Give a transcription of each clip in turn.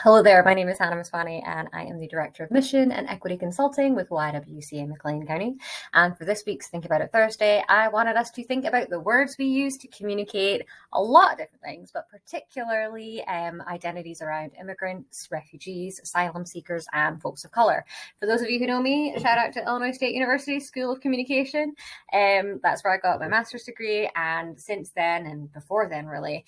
Hello there, my name is Hannah Maswani and I am the Director of Mission and Equity Consulting with YWCA McLean County. And for this week's Think About It Thursday, I wanted us to think about the words we use to communicate a lot of different things, but particularly identities around immigrants, refugees, asylum seekers, and folks of colour. For those of you who know me, shout out to Illinois State University School of Communication. That's where I got my master's degree, and since then, and before then really,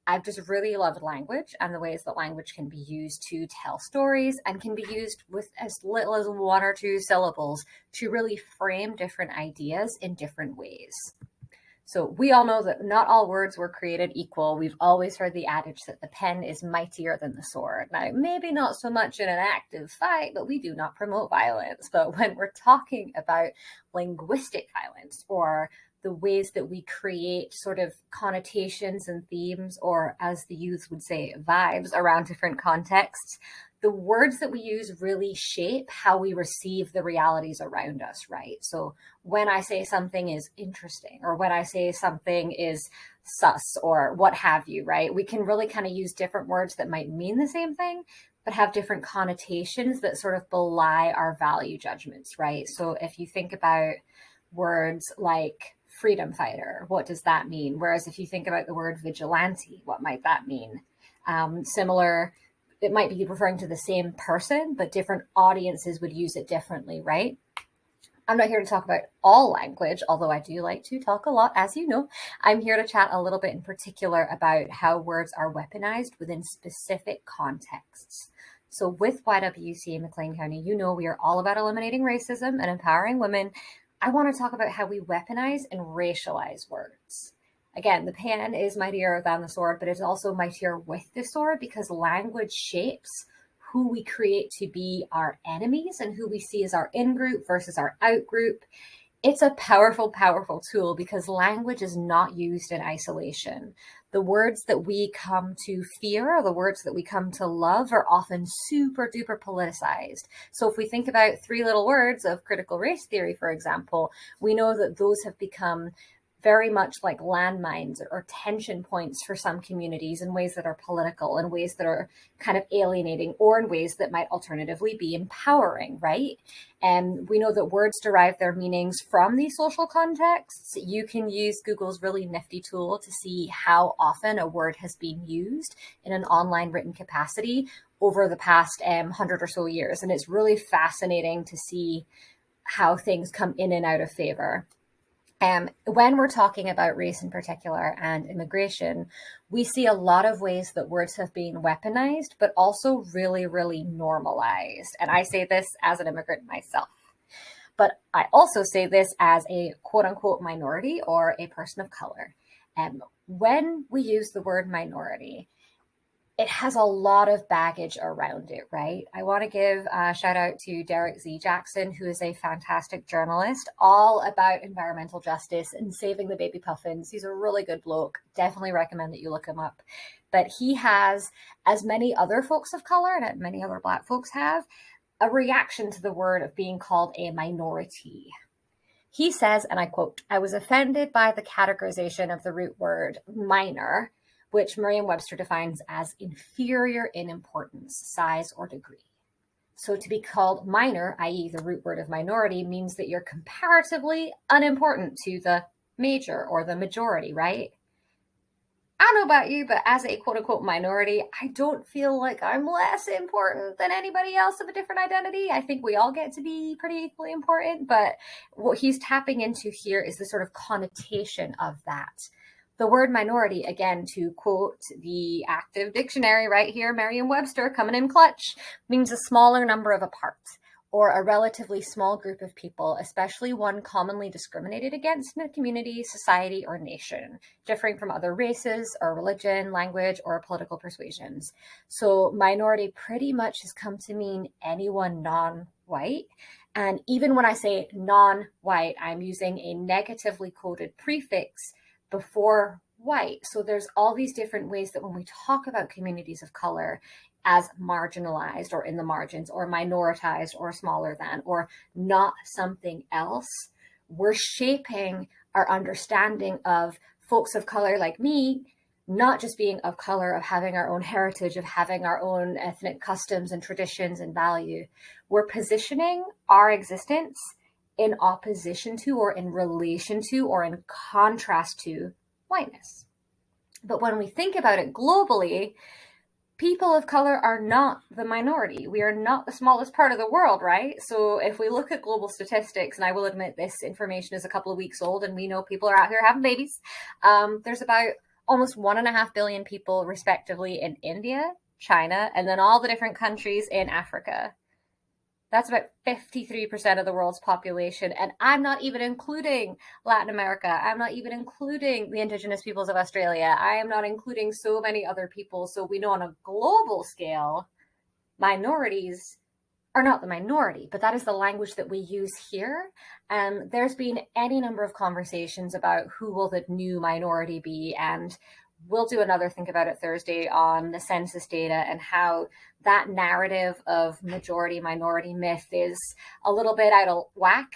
I've just really loved language and the ways that language can be used to tell stories and can be used with as little as one or two syllables to really frame different ideas in different ways. So we all know that not all words were created equal. We've always heard the adage that the pen is mightier than the sword. Now, maybe not so much in an active fight, but we do not promote violence. But when we're talking about linguistic violence or the ways that we create sort of connotations and themes, or as the youths would say, vibes around different contexts, the words that we use really shape how we receive the realities around us, right? So when I say something is interesting, or when I say something is sus, or what have you, right? We can really kind of use different words that might mean the same thing, but have different connotations that sort of belie our value judgments, right? So if you think about words like freedom fighter, what does that mean? Whereas if you think about the word vigilante, what might that mean? Similar, it might be referring to the same person, but different audiences would use it differently, right? I'm not here to talk about all language, although I do like to talk a lot, as you know. I'm here to chat a little bit in particular about how words are weaponized within specific contexts. So with YWCA McLean County, you know we are all about eliminating racism and empowering women. I want to talk about how we weaponize and racialize words. Again, the pen is mightier than the sword, but it's also mightier with the sword because language shapes who we create to be our enemies and who we see as our in-group versus our out-group. It's a powerful, powerful tool because language is not used in isolation. The words that we come to fear, or the words that we come to love, are often super duper politicized. So if we think about three little words of critical race theory, for example, we know that those have become very much like landmines or tension points for some communities in ways that are political, in ways that are kind of alienating, or in ways that might alternatively be empowering, right? And we know that words derive their meanings from these social contexts. You can use Google's really nifty tool to see how often a word has been used in an online written capacity over the past 100 or so years. And it's really fascinating to see how things come in and out of favor. When we're talking about race in particular and immigration, we see a lot of ways that words have been weaponized, but also really, really normalized. And I say this as an immigrant myself, but I also say this as a quote unquote minority or a person of color. When we use the word minority, it has a lot of baggage around it, right? I want to give a shout out to Derek Z. Jackson, who is a fantastic journalist, all about environmental justice and saving the baby puffins. He's a really good bloke. Definitely recommend that you look him up. But he has, as many other folks of color and many other Black folks have, a reaction to the word of being called a minority. He says, and I quote, "I was offended by the categorization of the root word minor, which Merriam-Webster defines as inferior in importance, size, or degree. So to be called minor, i.e. the root word of minority, means that you're comparatively unimportant to the major or the majority, right? I don't know about you, but as a quote-unquote minority, I don't feel like I'm less important than anybody else of a different identity. I think we all get to be pretty equally important, but what he's tapping into here is the sort of connotation of that. The word minority, again, to quote the active dictionary right here, Merriam-Webster coming in clutch, means a smaller number of a part, or a relatively small group of people, especially one commonly discriminated against in a community, society, or nation, differing from other races or religion, language, or political persuasions. So minority pretty much has come to mean anyone non-white. And even when I say non-white, I'm using a negatively coded prefix before white. So there's all these different ways that when we talk about communities of color as marginalized or in the margins or minoritized or smaller than or not something else, we're shaping our understanding of folks of color like me not just being of color, of having our own heritage, of having our own ethnic customs and traditions and value. We're positioning our existence in opposition to, or in relation to, or in contrast to whiteness. But when we think about it globally, people of color are not the minority. We are not the smallest part of the world, right? So if we look at global statistics, and I will admit this information is a couple of weeks old, and we know people are out here having babies, there's about almost 1.5 billion people respectively in India, China, and then all the different countries in Africa. That's about 53% of the world's population. And I'm not even including Latin America. I'm not even including the indigenous peoples of Australia. I am not including so many other people. So we know on a global scale, minorities are not the minority, but that is the language that we use here. And there's been any number of conversations about who will the new minority be. And we'll do another Think About It Thursday on the census data and how that narrative of majority minority myth is a little bit out of whack.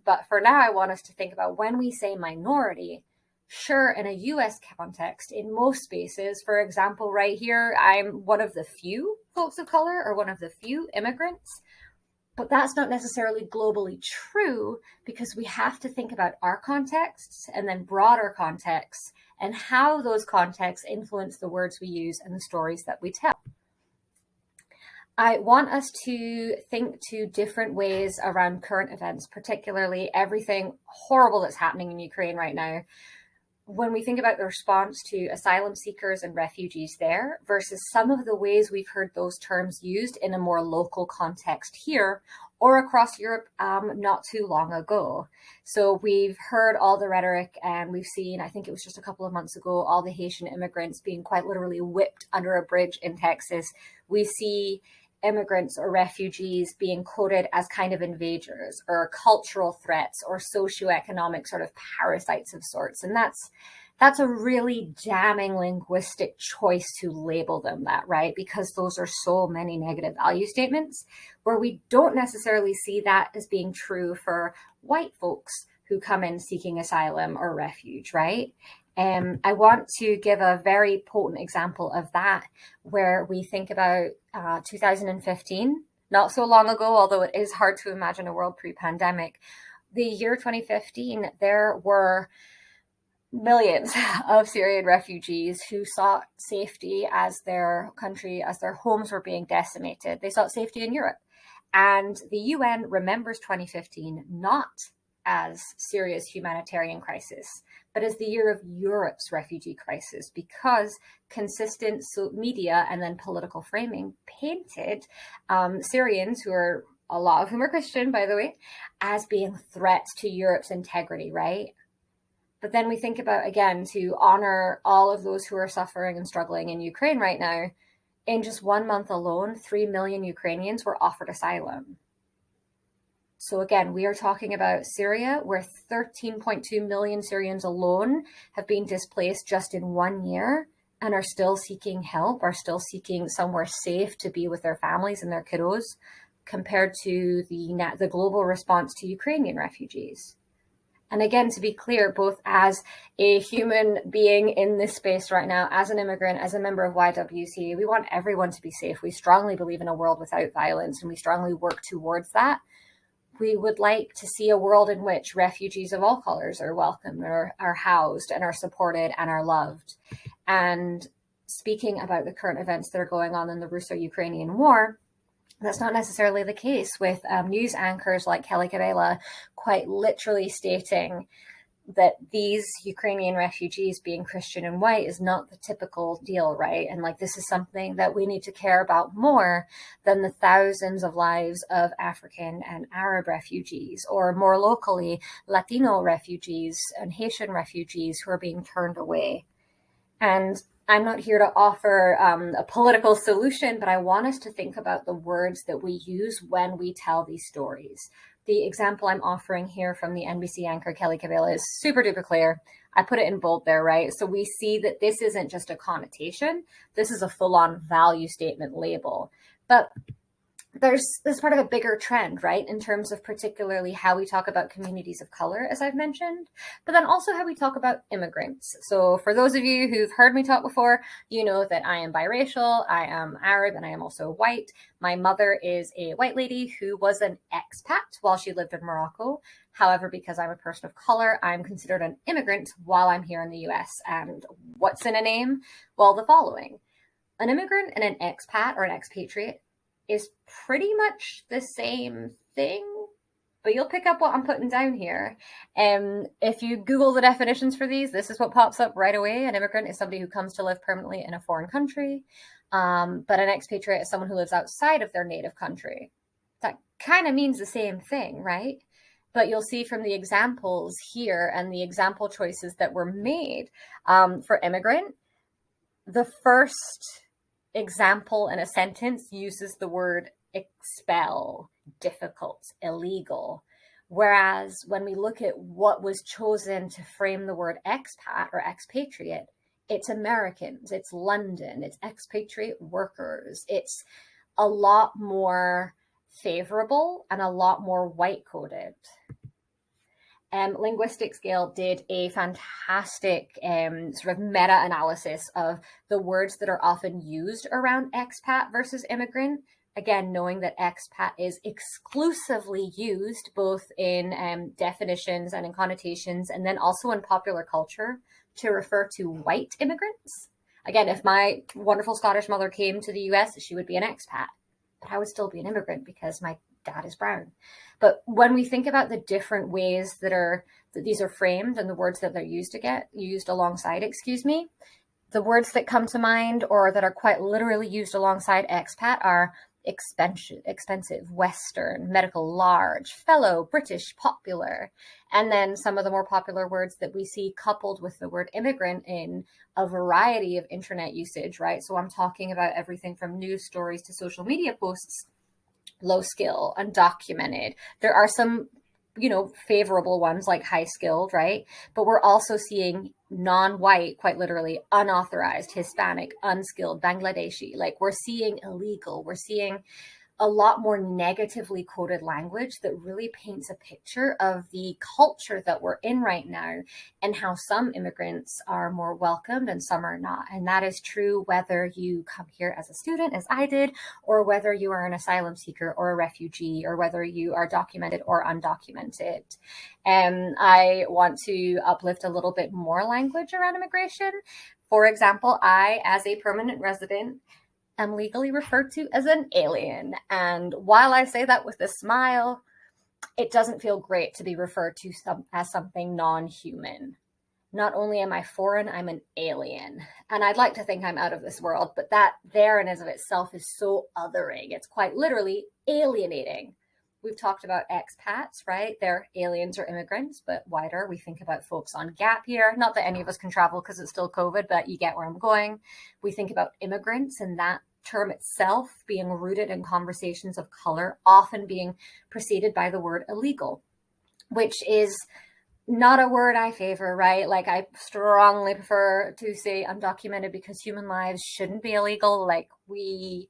But for now, I want us to think about when we say minority, sure, in a US context, in most spaces, for example, right here, I'm one of the few folks of color or one of the few immigrants. But that's not necessarily globally true, because we have to think about our contexts and then broader contexts and how those contexts influence the words we use and the stories that we tell. I want us to think to different ways around current events, particularly everything horrible that's happening in Ukraine right now. When we think about the response to asylum seekers and refugees there versus some of the ways we've heard those terms used in a more local context here or across Europe not too long ago. So we've heard all the rhetoric, and we've seen, I think it was just a couple of months ago, all the Haitian immigrants being quite literally whipped under a bridge in Texas. We see immigrants or refugees being quoted as kind of invaders or cultural threats or socioeconomic sort of parasites of sorts. And that's a really damning linguistic choice to label them that, right? Because those are so many negative value statements where we don't necessarily see that as being true for white folks who come in seeking asylum or refuge, right? I want to give a very potent example of that, where we think about 2015, not so long ago, although it is hard to imagine a world pre-pandemic. The year 2015, there were millions of Syrian refugees who sought safety as their country, as their homes were being decimated. They sought safety in Europe. And the UN remembers 2015 not as Syria's humanitarian crisis, but as the year of Europe's refugee crisis, because consistent media and then political framing painted Syrians, who are, a lot of whom are Christian, by the way, as being threats to Europe's integrity, right? But then we think about, again, to honor all of those who are suffering and struggling in Ukraine right now. In just 1 month alone, 3 million Ukrainians were offered asylum. So again, we are talking about Syria, where 13.2 million Syrians alone have been displaced just in 1 year and are still seeking help, are still seeking somewhere safe to be with their families and their kiddos, compared to the global response to Ukrainian refugees. And again, to be clear, both as a human being in this space right now, as an immigrant, as a member of YWCA, we want everyone to be safe. We strongly believe in a world without violence, and we strongly work towards that. We would like to see a world in which refugees of all colors are welcomed, or are housed, and are supported, and are loved. And speaking about the current events that are going on in the Russo-Ukrainian war, that's not necessarily the case, with news anchors like Kelly Kabela quite literally stating that these Ukrainian refugees being Christian and white is not the typical deal, right? And like, this is something that we need to care about more than the thousands of lives of African and Arab refugees, or more locally, Latino refugees and Haitian refugees who are being turned away. And I'm not here to offer a political solution, but I want us to think about the words that we use when we tell these stories. The example I'm offering here from the NBC anchor Kelly Kabela is super duper clear. I put it in bold there, right? So we see that this isn't just a connotation. This is a full-on value statement label. But there's part of a bigger trend, right, in terms of particularly how we talk about communities of color, as I've mentioned, but then also how we talk about immigrants. So for those of you who've heard me talk before, you know that I am biracial, I am Arab, and I am also white. My mother is a white lady who was an expat while she lived in Morocco. However, because I'm a person of color, I'm considered an immigrant while I'm here in the US. And what's in a name? Well, the following. An immigrant and an expat or an expatriate is pretty much the same thing, but you'll pick up what I'm putting down here. If you Google the definitions for these, this is what pops up right away. An immigrant is somebody who comes to live permanently in a foreign country, but an expatriate is someone who lives outside of their native country. That kind of means the same thing, right? But you'll see from the examples here and the example choices that were made for immigrant, the first example in a sentence uses the word expel, difficult, illegal. Whereas when we look at what was chosen to frame the word expat or expatriate, it's Americans, it's London, it's expatriate workers. It's a lot more favorable and a lot more white-coded. Linguistic Scale did a fantastic sort of meta-analysis of the words that are often used around expat versus immigrant. Again, knowing that expat is exclusively used both in definitions and in connotations, and then also in popular culture to refer to white immigrants. Again, if my wonderful Scottish mother came to the US, she would be an expat, but I would still be an immigrant because my dad is brown. But when we think about the different ways that these are framed and the words that they're used alongside, the words that come to mind or that are quite literally used alongside expat are expensive, Western, medical, large, fellow, British, popular. And then some of the more popular words that we see coupled with the word immigrant in a variety of internet usage, right? So I'm talking about everything from news stories to social media posts. Low skill, undocumented. There are some, favorable ones like high skilled, right? But we're also seeing non-white, quite literally unauthorized, Hispanic, unskilled, Bangladeshi. Like we're seeing illegal. We're seeing a lot more negatively coded language that really paints a picture of the culture that we're in right now and how some immigrants are more welcomed and some are not. And that is true whether you come here as a student, as I did, or whether you are an asylum seeker or a refugee, or whether you are documented or undocumented. And I want to uplift a little bit more language around immigration. For example, I, as a permanent resident, am legally referred to as an alien. And while I say that with a smile, it doesn't feel great to be referred to as something non-human. Not only am I foreign, I'm an alien. And I'd like to think I'm out of this world, but that there and as of itself is so othering. It's quite literally alienating. We've talked about expats, right? They're aliens or immigrants, but wider, we think about folks on gap year. Not that any of us can travel because it's still COVID, but you get where I'm going. We think about immigrants and that term itself being rooted in conversations of color, often being preceded by the word illegal, which is not a word I favor, right? Like I strongly prefer to say undocumented because human lives shouldn't be illegal. Like we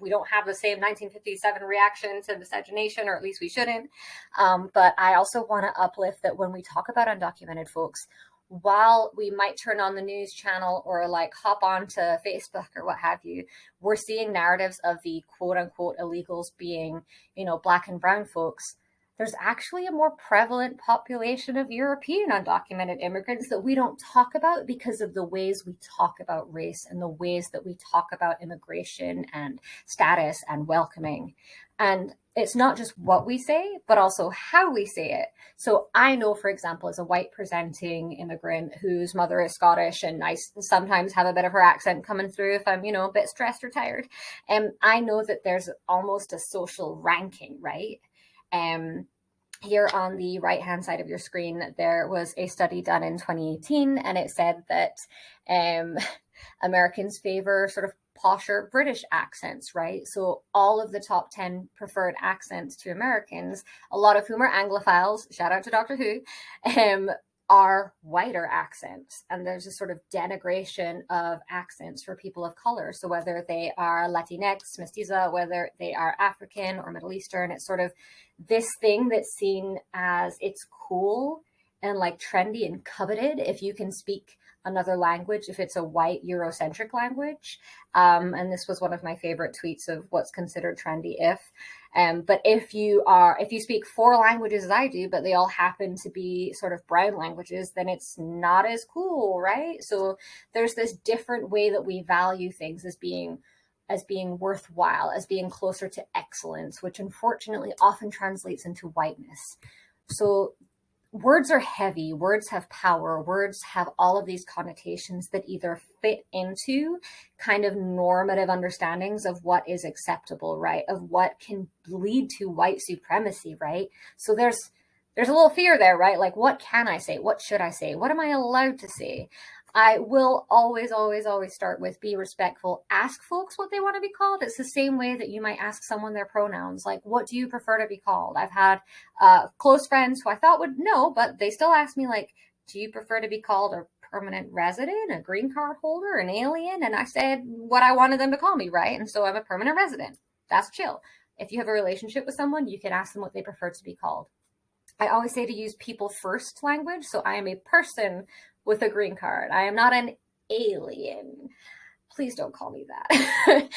don't have the same 1957 reaction to miscegenation, or at least we shouldn't. But I also want to uplift that when we talk about undocumented folks, while we might turn on the news channel or like hop onto Facebook or what have you, we're seeing narratives of the quote unquote illegals being, Black and brown folks. There's actually a more prevalent population of European undocumented immigrants that we don't talk about because of the ways we talk about race and the ways that we talk about immigration and status and welcoming. And it's not just what we say, but also how we say it. So I know, for example, as a white presenting immigrant whose mother is Scottish, and I sometimes have a bit of her accent coming through if I'm, a bit stressed or tired. And I know that there's almost a social ranking, right? Here on the right-hand side of your screen, there was a study done in 2018, and it said that Americans favor sort of posher British accents, right? So all of the top 10 preferred accents to Americans, a lot of whom are Anglophiles, shout out to Doctor Who, are whiter accents. And there's a sort of denigration of accents for people of color. So whether they are Latinx, Mestiza, whether they are African or Middle Eastern, it's sort of this thing that's seen as it's cool and like trendy and coveted if you can speak another language, if it's a white Eurocentric language. And this was one of my favorite tweets of what's considered trendy if. But if you speak 4 languages as I do, but they all happen to be sort of brown languages, then it's not as cool, right? So there's this different way that we value things as being worthwhile, as being closer to excellence, which unfortunately often translates into whiteness. So words are heavy, words have power, words have all of these connotations that either fit into kind of normative understandings of what is acceptable, right? Of what can lead to white supremacy, right? So there's a little fear there, right? Like, what can I say? What should I say? What am I allowed to say? I will always, always, always start with be respectful. Ask folks what they want to be called. It's the same way that you might ask someone their pronouns. Like, what do you prefer to be called? I've had close friends who I thought would know, but they still ask me, like, do you prefer to be called a permanent resident, a green card holder, an alien? And I said what I wanted them to call me, right? And so I'm a permanent resident. That's chill. If you have a relationship with someone, you can ask them what they prefer to be called. I always say to use people first language. So I am a person with a green card. I am not an alien. Please don't call me that.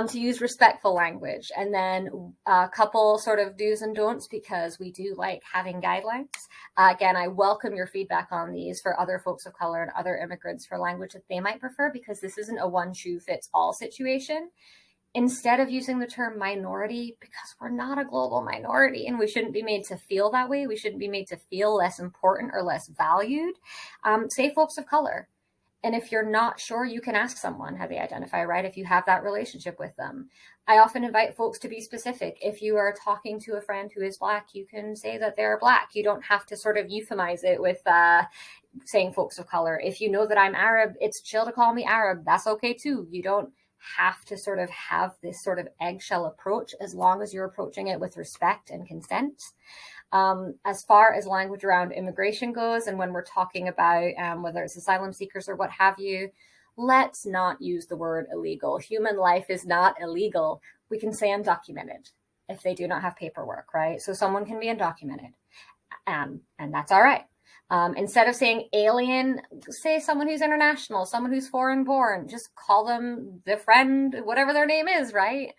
To use respectful language. And then a couple sort of do's and don'ts, because we do like having guidelines. Again, I welcome your feedback on these for other folks of color and other immigrants for language that they might prefer, because this isn't a one-shoe-fits-all situation. Instead of using the term minority, because we're not a global minority and we shouldn't be made to feel that way, we shouldn't be made to feel less important or less valued, say folks of color. And if you're not sure, you can ask someone how they identify, right? If you have that relationship with them. I often invite folks to be specific. If you are talking to a friend who is Black, you can say that they're Black. You don't have to sort of euphemize it with saying folks of color. If you know that I'm Arab, it's chill to call me Arab. That's okay too. You don't have to sort of have this sort of eggshell approach, as long as you're approaching it with respect and consent. As far as language around immigration goes, and when we're talking about whether it's asylum seekers or what have you, let's not use the word illegal. Human life is not illegal. We can say undocumented if they do not have paperwork, right? So someone can be undocumented, and that's all right. Instead of saying alien, say someone who's international, someone who's foreign born. Just call them the friend, whatever their name is, right?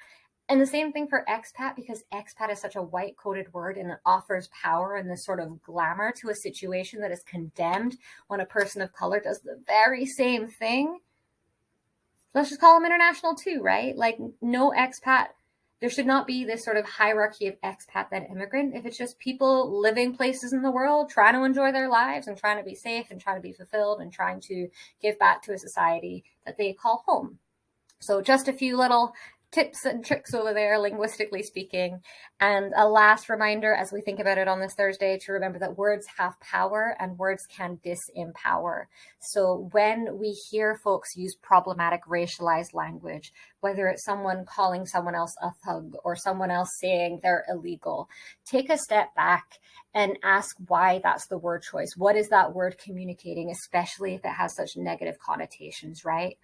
And the same thing for expat, because expat is such a white-coded word and it offers power and this sort of glamour to a situation that is condemned when a person of color does the very same thing. Let's just call them international too, right? Like, no expat. There should not be this sort of hierarchy of expat then immigrant. If it's just people living places in the world, trying to enjoy their lives and trying to be safe and trying to be fulfilled and trying to give back to a society that they call home. So just a few little tips and tricks over there, linguistically speaking. And a last reminder, as we think about it on this Thursday, to remember that words have power and words can disempower. So when we hear folks use problematic racialized language, whether it's someone calling someone else a thug or someone else saying they're illegal, take a step back and ask why that's the word choice. What is that word communicating, especially if it has such negative connotations, right?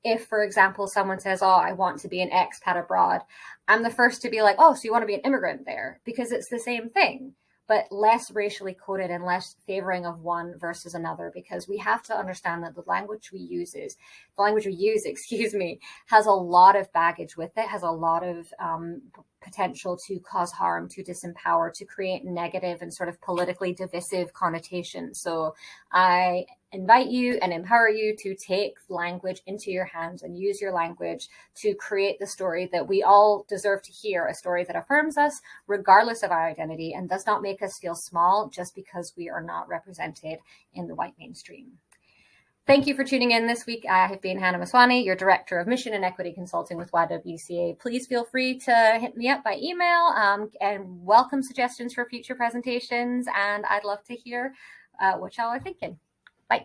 If, for example, someone says, oh, I want to be an expat abroad, I'm the first to be like, oh, so you want to be an immigrant there? Because it's the same thing, but less racially coded and less favoring of one versus another, because we have to understand that the language we use, has a lot of baggage with it, has a lot of potential to cause harm, to disempower, to create negative and sort of politically divisive connotations. So I invite you and empower you to take language into your hands and use your language to create the story that we all deserve to hear, a story that affirms us regardless of our identity and does not make us feel small just because we are not represented in the white mainstream. Thank you for tuning in this week. I have been Hannah Maswani, your Director of Mission and Equity Consulting with YWCA. Please feel free to hit me up by email and welcome suggestions for future presentations. And I'd love to hear what y'all are thinking. Bye.